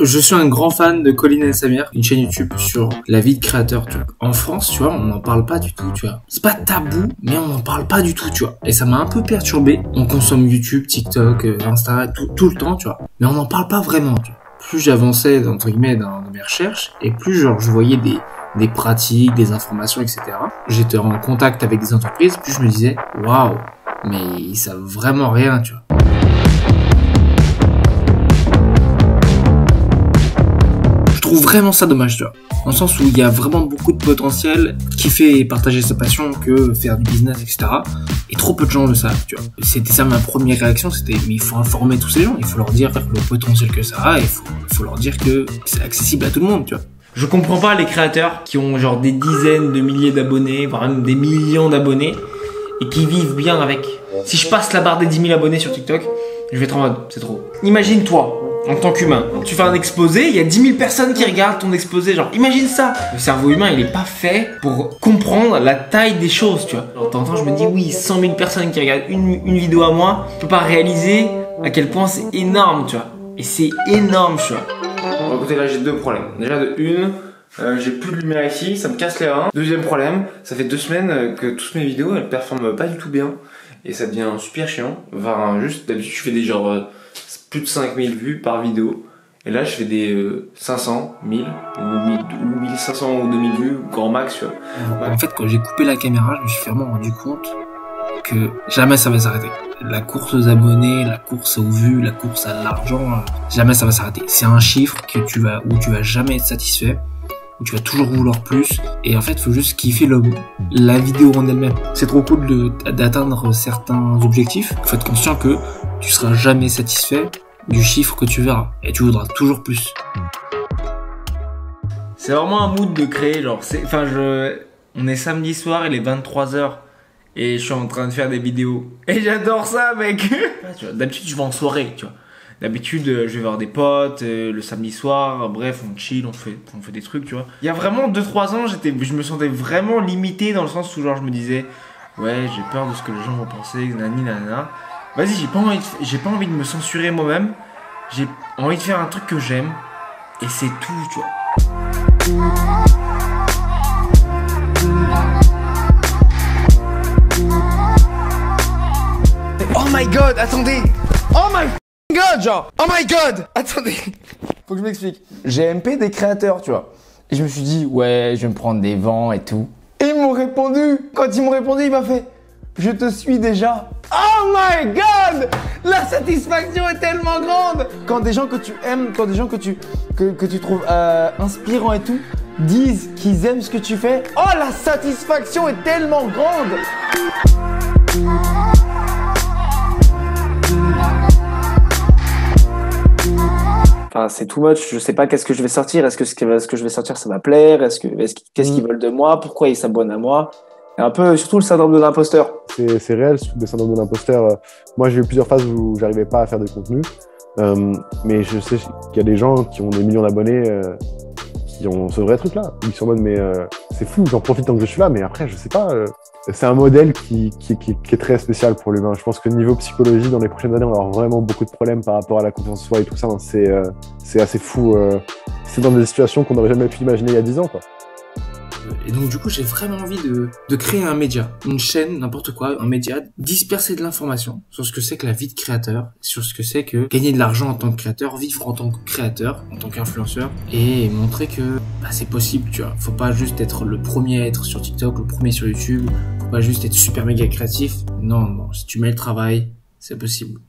Je suis un grand fan de Colin et Samir, une chaîne YouTube sur la vie de créateur, tu vois. En France, tu vois, on n'en parle pas du tout, tu vois. C'est pas tabou, mais on n'en parle pas du tout, tu vois. Et ça m'a un peu perturbé. On consomme YouTube, TikTok, Insta, tout le temps, tu vois. Mais on n'en parle pas vraiment, tu vois. Plus j'avançais, entre guillemets, dans mes recherches, et plus genre je voyais des pratiques, des informations, etc. J'étais en contact avec des entreprises, plus je me disais, waouh, mais ils savent vraiment rien, tu vois. Je trouve vraiment ça dommage, tu vois. Dans le sens où il y a vraiment beaucoup de potentiel, kiffer et partager sa passion que faire du business, etc. Et trop peu de gens le savent, tu vois. C'était ça ma première réaction, c'était, mais il faut informer tous ces gens, il faut leur dire le potentiel que ça a, il faut leur dire que c'est accessible à tout le monde, tu vois. Je comprends pas les créateurs qui ont genre des dizaines de milliers d'abonnés, voire même des millions d'abonnés, et qui vivent bien avec. Si je passe la barre des 10 000 abonnés sur TikTok, je vais être en mode, c'est trop. Imagine-toi, en tant qu'humain, tu fais un exposé, il y a 10 000 personnes qui regardent ton exposé, genre imagine ça. Le cerveau humain, il est pas fait pour comprendre la taille des choses, tu vois. Alors de temps en temps, je me dis oui, 100 000 personnes qui regardent une vidéo à moi, je peux pas réaliser à quel point c'est énorme, tu vois. Et c'est énorme, tu vois. Bon, écoutez, là j'ai deux problèmes. Déjà de une, j'ai plus de lumière ici, ça me casse les reins. Deuxième problème, ça fait 2 semaines que toutes mes vidéos elles performent pas du tout bien. Et ça devient super chiant. Enfin, juste d'habitude je fais des genre plus de 5000 vues par vidéo. Et là je fais des 500, 1000, ou 1500 ou 2000 vues, grand max, tu vois. En fait, quand j'ai coupé la caméra, je me suis vraiment rendu compte que jamais ça va s'arrêter. La course aux abonnés, la course aux vues, la course à l'argent, jamais ça va s'arrêter. C'est un chiffre où tu vas jamais être satisfait, où tu vas toujours vouloir plus. Et en fait, il faut juste kiffer la vidéo en elle-même. C'est trop cool d'atteindre certains objectifs. Il faut être conscient que tu seras jamais satisfait du chiffre que tu verras. Et tu voudras toujours plus. C'est vraiment un mood de créer, genre, on est samedi soir, il est 23h. Et je suis en train de faire des vidéos. Et j'adore ça, mec. D'habitude, je vais en soirée, tu vois. D'habitude, je vais voir des potes, le samedi soir, bref, on chill, on fait des trucs, tu vois. Il y a vraiment 2-3 ans, je me sentais vraiment limité dans le sens où genre je me disais, ouais, j'ai peur de ce que les gens vont penser, nani nanana. Vas-y, j'ai pas envie de me censurer moi-même. J'ai envie de faire un truc que j'aime. Et c'est tout, tu vois. Oh my god, attendez! Oh my god, genre! Oh my god! Attendez! Faut que je m'explique. J'ai MP des créateurs, tu vois. Et je me suis dit, ouais, je vais me prendre des vents et tout. Et ils m'ont répondu! Quand ils m'ont répondu, il m'a fait, je te suis déjà. Oh my god! La satisfaction est tellement grande! Quand des gens que tu aimes, quand des gens que tu trouves inspirants et tout, disent qu'ils aiment ce que tu fais, oh la satisfaction est tellement grande! Enfin, c'est too much. Je sais pas qu'est-ce que je vais sortir. Est-ce que ce que je vais sortir, ça va plaire? Qu'est-ce qu'ils veulent de moi? Pourquoi ils s'abonnent à moi? Et un peu, surtout le syndrome de l'imposteur. C'est réel, le syndrome de l'imposteur. Moi, j'ai eu plusieurs phases où j'arrivais pas à faire de contenu. Mais je sais qu'il y a des gens qui ont des millions d'abonnés qui ont ce vrai truc-là. Ils sont en mode, mais c'est fou, j'en profite tant que je suis là, mais après, je sais pas. C'est un modèle qui est très spécial pour l'humain. Je pense que niveau psychologie, dans les prochaines années, on va avoir vraiment beaucoup de problèmes par rapport à la confiance en soi et tout ça. C'est assez fou. C'est dans des situations qu'on n'aurait jamais pu imaginer il y a 10 ans, quoi. Et donc du coup j'ai vraiment envie de créer un média, une chaîne, n'importe quoi, un média, disperser de l'information sur ce que c'est que la vie de créateur, sur ce que c'est que gagner de l'argent en tant que créateur, vivre en tant que créateur, en tant qu'influenceur, et montrer que c'est possible, tu vois. Faut pas juste être le premier à être sur TikTok, le premier sur YouTube, faut pas juste être super méga créatif. Non, si tu mets le travail, c'est possible.